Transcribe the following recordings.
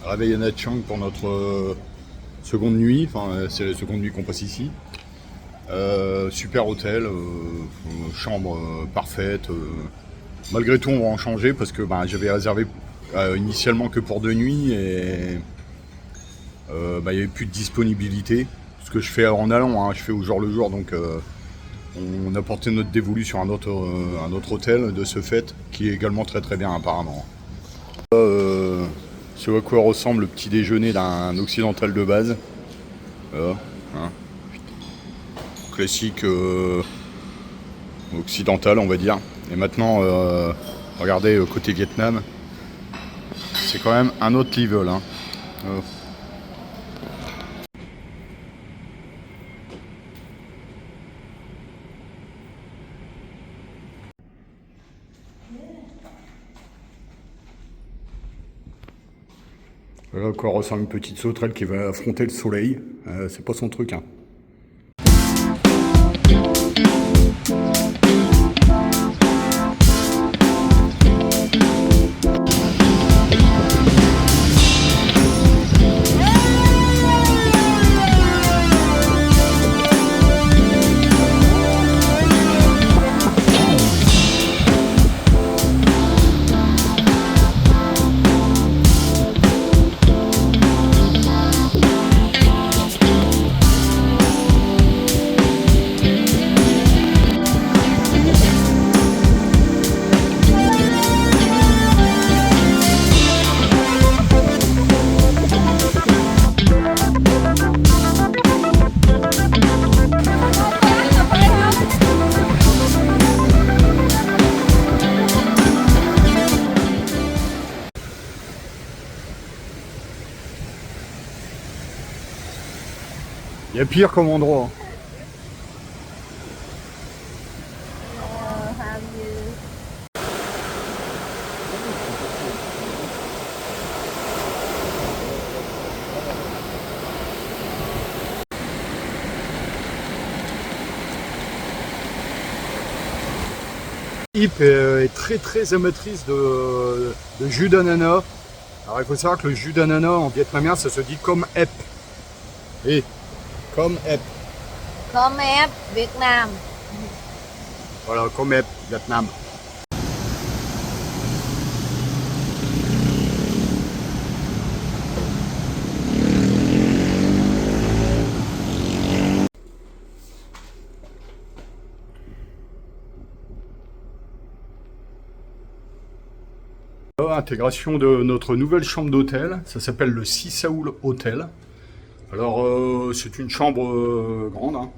Réveil à Nha Trang pour notre seconde nuit, enfin c'est la seconde nuit qu'on passe ici. Super hôtel, chambre parfaite. Malgré tout on va en changer parce que j'avais réservé initialement que pour 2 nuits et il n'y avait plus de disponibilité. Ce que je fais en allant, je fais au jour le jour, donc on a porté notre dévolu sur un autre hôtel de ce fait, qui est également très très bien apparemment. Ce à quoi ressemble le petit déjeuner d'un occidental de base. Voilà, classique occidental on va dire. Et maintenant, regardez côté Vietnam, c'est quand même un autre level. Voilà à quoi ressemble une petite sauterelle qui va affronter le soleil. C'est pas son truc. Il y a pire comme endroit. Yip est très très amatrice de jus d'ananas. Alors il faut savoir que le jus d'ananas en vietnamien ça se dit comme ép. Et comme ép. Comme ép Việt Nam. Voilà, comme ép Vietnam. Intégration de notre nouvelle chambre d'hôtel, ça s'appelle le Sisaul Hotel. Alors c'est une chambre grande, on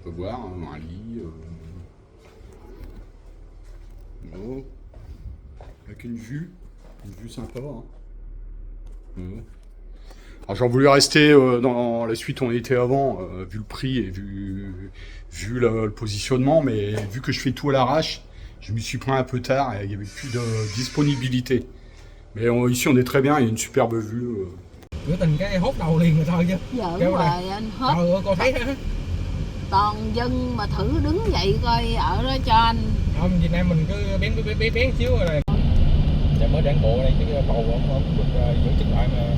peut voir, un lit, avec une vue sympa. Alors j'en voulais rester dans la suite où on était avant, vu le prix et vu le positionnement, mais vu que je fais tout à l'arrache, je m'y suis pris un peu tard et il n'y avait plus de disponibilité. Mais ici on est très bien, il y a une superbe vue. Biểu tình cái hốt đầu liền rồi thôi chứ. Giỡn Kêu là, hoài anh hết. Trời ơi, con thấy hả? Toàn dân mà thử đứng dậy coi ở đó cho anh. Không, Việt Nam mình cứ bén xíu rồi này. Giờ mới đảng bộ đây chứ bầu không được giữ chức lại mà.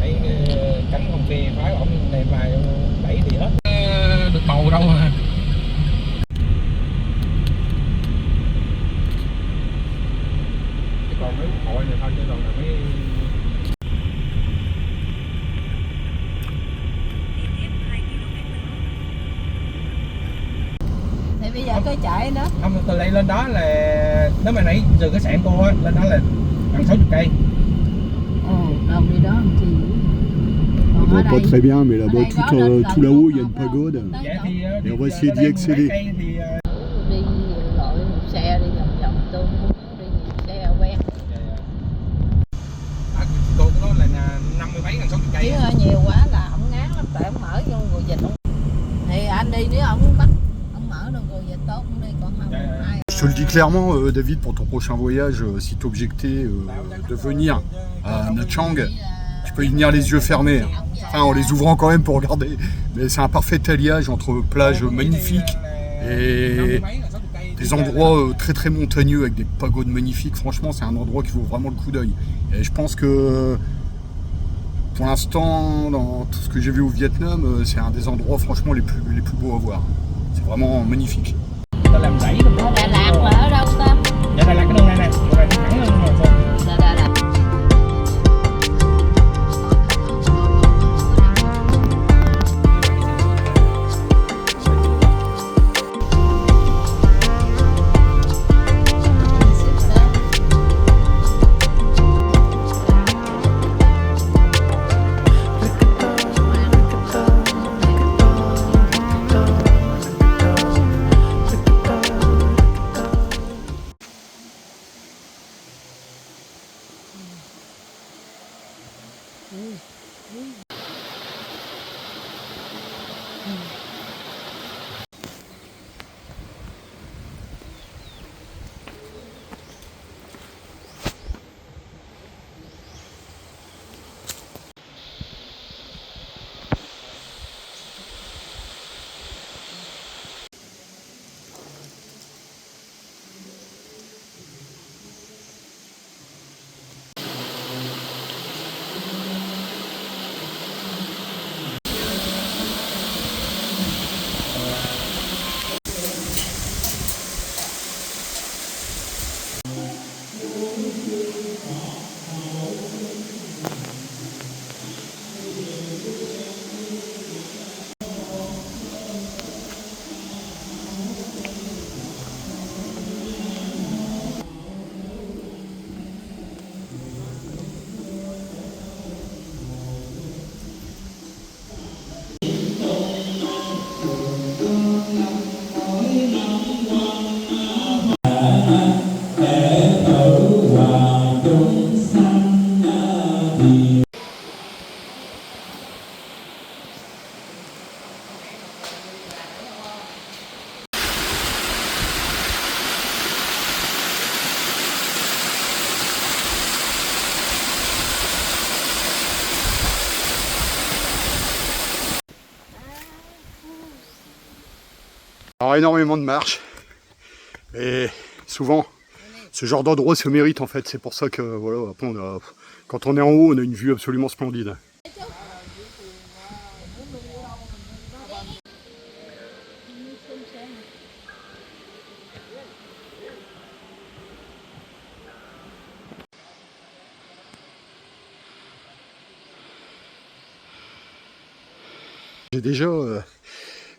Thấy cánh không phe phái ổng này mà đẩy thì hết. Được bầu đâu mà. Chứ còn mấy quốc hội này thôi chứ còn là mấy Thì bây giờ cái chạy đó. không, từ đây lên đó là nếu mà nãy từ cái sạn cô á lên đó là bằng 60 cây. Đâu đi đó làm chi? On voit pas très bien, mais là-bas, tout là-haut, il y a une pagode. Dạ thì Et on va essayer d'y accéder. Đi lội một xe đi vòng tôi muốn đi nhiều xe quen. Cô có nói là 50 mấy gần 60 cây. Chứ nhiều quá là ổng ngán lắm, tại ổng mở vô người dịch. Thì anh đi nếu ổng bắt ổng mở được người dịch tốt ổng đi, còn không ai. Je te le dis clairement, David, pour ton prochain voyage, si tu objectais de venir à Nha Trang, tu peux y venir les yeux fermés. Enfin, en les ouvrant quand même pour regarder. Mais c'est un parfait alliage entre plages magnifiques et des endroits très très montagneux avec des pagodes magnifiques. Franchement, c'est un endroit qui vaut vraiment le coup d'œil. Et je pense que pour l'instant, dans tout ce que j'ai vu au Vietnam, c'est un des endroits franchement les plus beaux à voir. C'est vraiment magnifique. Ta làm rẫy đúng không? Đà Lạt là ở đâu ta? Dạ Đà Lạt cái đường này nè, đường này thẳng lên mà con. Là Đà Lạt. Alors énormément de marches. Et souvent, ce genre d'endroit se mérite en fait. C'est pour ça que voilà, après, quand on est en haut, on a une vue absolument splendide. J'ai déjà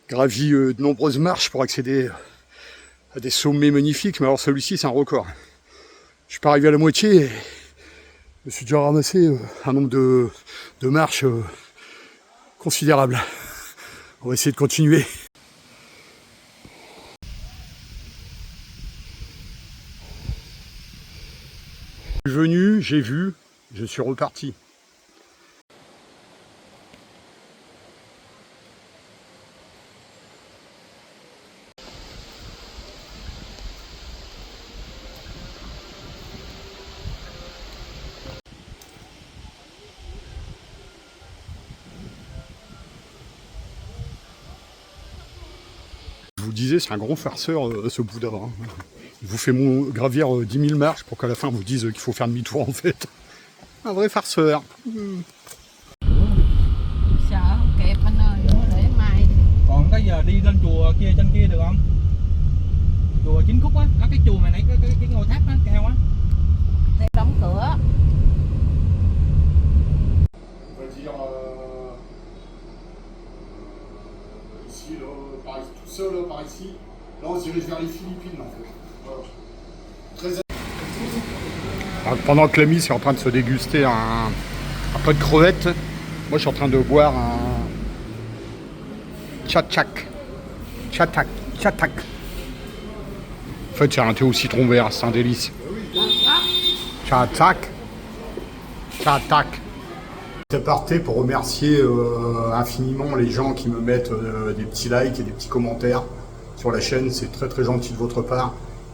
gravi de nombreuses marches pour accéder à des sommets magnifiques, mais alors celui-ci c'est un record. Je suis pas arrivé à la moitié et je me suis déjà ramassé un nombre de marches considérable. On va essayer de continuer. Je suis venu, j'ai vu, je suis reparti. Je vous disais, c'est un grand farceur ce Bouddha. Hein. Il vous fait gravir 10 000 marches pour qu'à la fin vous dise qu'il faut faire demi-tour en fait. Un vrai farceur. Sợ không kịp anh ơi, để mai. Còn cái giờ đi lên chùa kia trên kia được không? Chùa Chính Khúc á, cái chùa mà nãy cái ngôi tháp á, cao á. Thì đóng cửa. Ici, là, tout seul par ici. Là, on se dirige vers les Philippines en fait. Voilà. Alors, pendant que l'ami est en train de se déguster un peu de crevettes, moi je suis en train de boire un chatak. En fait, c'est un thé au citron vert, c'est un délice. Chatak. C'est parti pour remercier infiniment les gens qui me mettent des petits likes et des petits commentaires sur la chaîne, c'est très très gentil de votre part.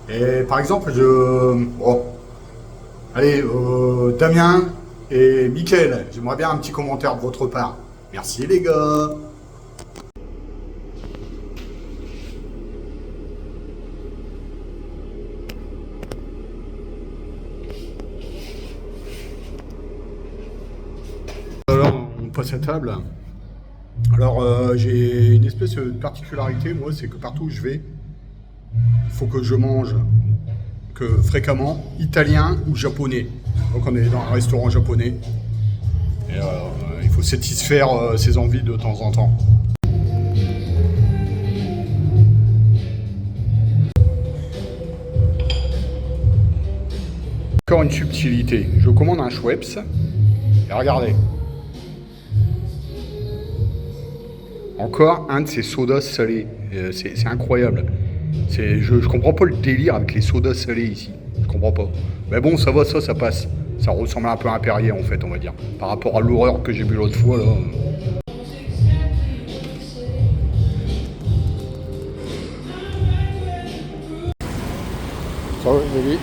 Et par exemple, Damien et Mickaël, j'aimerais bien un petit commentaire de votre part. Merci les gars. passe à table. Alors, j'ai une espèce de particularité, moi, c'est que partout où je vais, il faut que je mange fréquemment italien ou japonais. Donc, on est dans un restaurant japonais. Et il faut satisfaire ses envies de temps en temps. Encore une subtilité. Je commande un Schweppes. Et regardez. Encore un de ces sodas salés. C'est incroyable. Je comprends pas le délire avec les sodas salés ici. Je comprends pas. Mais bon, ça va, ça passe. Ça ressemble un peu à un Perrier en fait, on va dire. Par rapport à l'horreur que j'ai bu l'autre fois là. Sorry, baby.